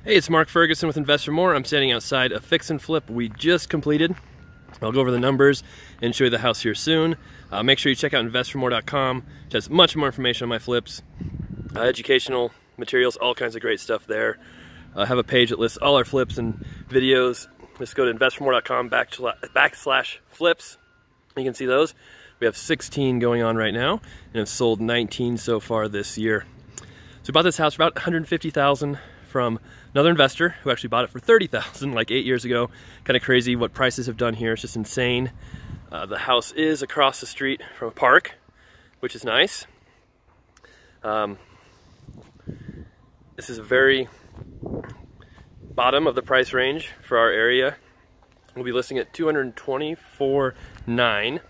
Hey, it's Mark Ferguson with Invest for More. I'm standing outside a fix and flip we just completed. I'll go over the numbers and show you the house here soon. Make sure you check out investformore.com, which has much more information on my flips, educational materials, all kinds of great stuff there. I have a page that lists all our flips and videos. Just go to investformore.com/flips. You can see those. We have 16 going on right now and have sold 19 so far this year. So we bought this house for about $150,000 from another investor who actually bought it for $30,000 like 8 years ago. Kind of crazy what prices have done here. It's just insane. The house is across the street from a park, which is nice. This is a very bottom of the price range for our area. We'll be listing at $224,900.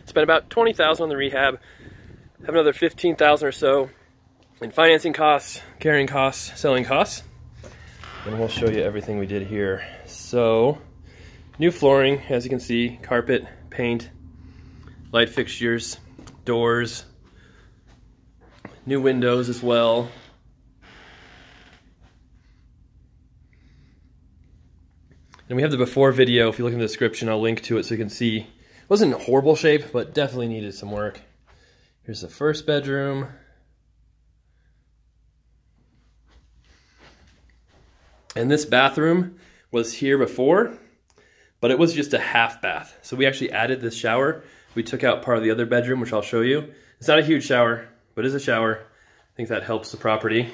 Spent about $20,000 on the rehab. Have another $15,000 or so in financing costs, carrying costs, selling costs. And we'll show you everything we did here. So, new flooring, as you can see, carpet, paint, light fixtures, doors, new windows as well. And we have the before video. If you look in the description, I'll link to it so you can see. It wasn't in horrible shape, but definitely needed some work. Here's the first bedroom. And this bathroom was here before, but it was just a half bath. So we actually added this shower. We took out part of the other bedroom, which I'll show you. It's not a huge shower, but it is a shower. I think that helps the property.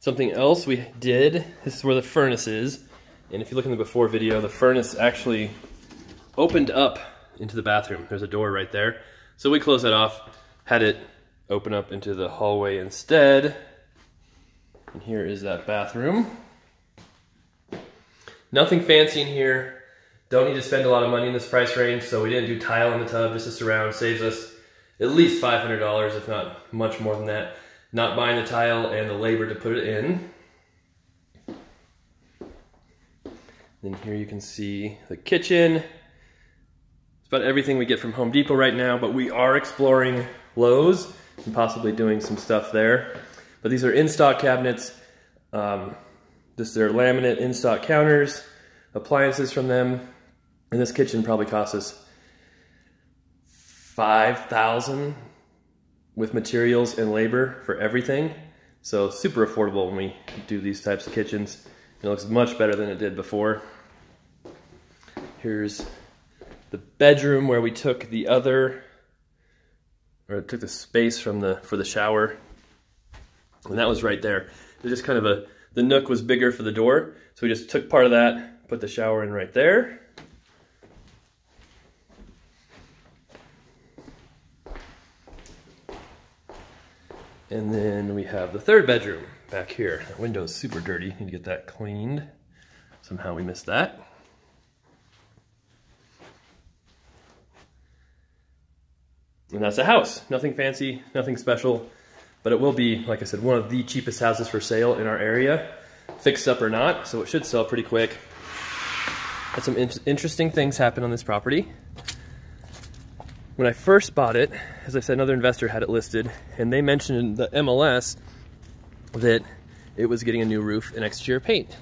Something else we did, this is where the furnace is. And if you look in the before video, the furnace actually opened up into the bathroom. There's a door right there. So we closed that off, had it open up into the hallway instead. And here is that bathroom. Nothing fancy in here. Don't need to spend a lot of money in this price range, so we didn't do tile in the tub, just to surround. Saves us at least $500, if not much more than that. Not buying the tile and the labor to put it in. Then here you can see the kitchen. It's about everything we get from Home Depot right now, but we are exploring Lowe's and possibly doing some stuff there. But these are in-stock cabinets. This are laminate in-stock counters, appliances from them. And this kitchen probably cost us $5,000 with materials and labor for everything. So super affordable when we do these types of kitchens. It looks much better than it did before. Here's the bedroom where we took the other, or took the space from for the shower. And that was right there. It was just kind of the nook was bigger for the door. So we just took part of that, put the shower in right there. And then we have the third bedroom back here. The window is super dirty. Need to get that cleaned. Somehow we missed that. And that's a house. Nothing fancy, nothing special, but it will be, like I said, one of the cheapest houses for sale in our area, fixed up or not, so it should sell pretty quick. Had some interesting things happen on this property. When I first bought it, as I said, another investor had it listed, and they mentioned in the MLS that it was getting a new roof and exterior paint.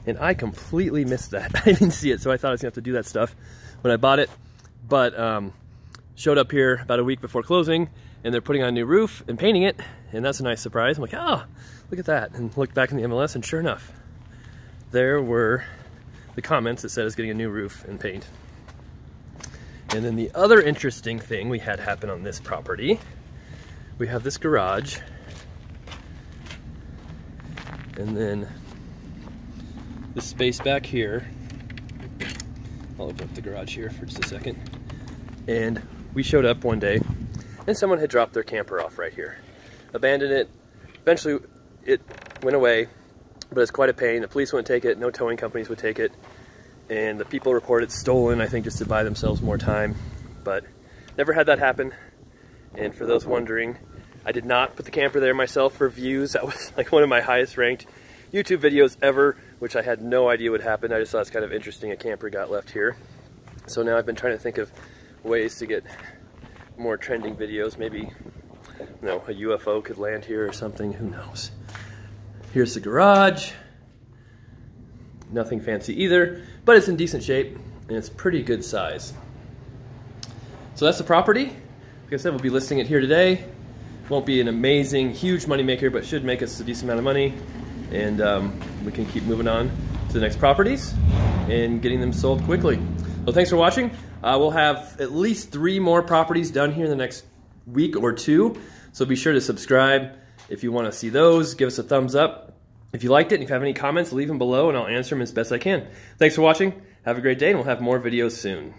And I completely missed that. I didn't see it, so I thought I was gonna have to do that stuff when I bought it. But showed up here about a week before closing, and they're putting on a new roof and painting it, and that's a nice surprise. I'm like, oh, look at that. And looked back in the MLS, and sure enough, there were the comments that said it's getting a new roof and paint. And then the other interesting thing we had happen on this property, we have this garage, and then this space back here. I'll open up the garage here for just a second. And we showed up one day, and someone had dropped their camper off right here. Abandoned it. Eventually, it went away, but it's quite a pain. The police wouldn't take it. No towing companies would take it. And the people reported stolen, I think, just to buy themselves more time. But never had that happen. And for those wondering, I did not put the camper there myself for views. That was like one of my highest ranked YouTube videos ever, which I had no idea would happen. I just thought it's kind of interesting a camper got left here. So now I've been trying to think of ways to get more trending videos. Maybe, you know, a UFO could land here or something, who knows. Here's the garage. Nothing fancy either, but it's in decent shape and it's pretty good size. So that's the property. Like I said, we'll be listing it here today. Won't be an amazing, huge money maker, but should make us a decent amount of money. And we can keep moving on to the next properties and getting them sold quickly. So thanks for watching. We'll have at least 3 more properties done here in the next week or 2. So be sure to subscribe if you want to see those. Give us a thumbs up if you liked it. And if you have any comments, leave them below and I'll answer them as best I can. Thanks for watching. Have a great day and we'll have more videos soon.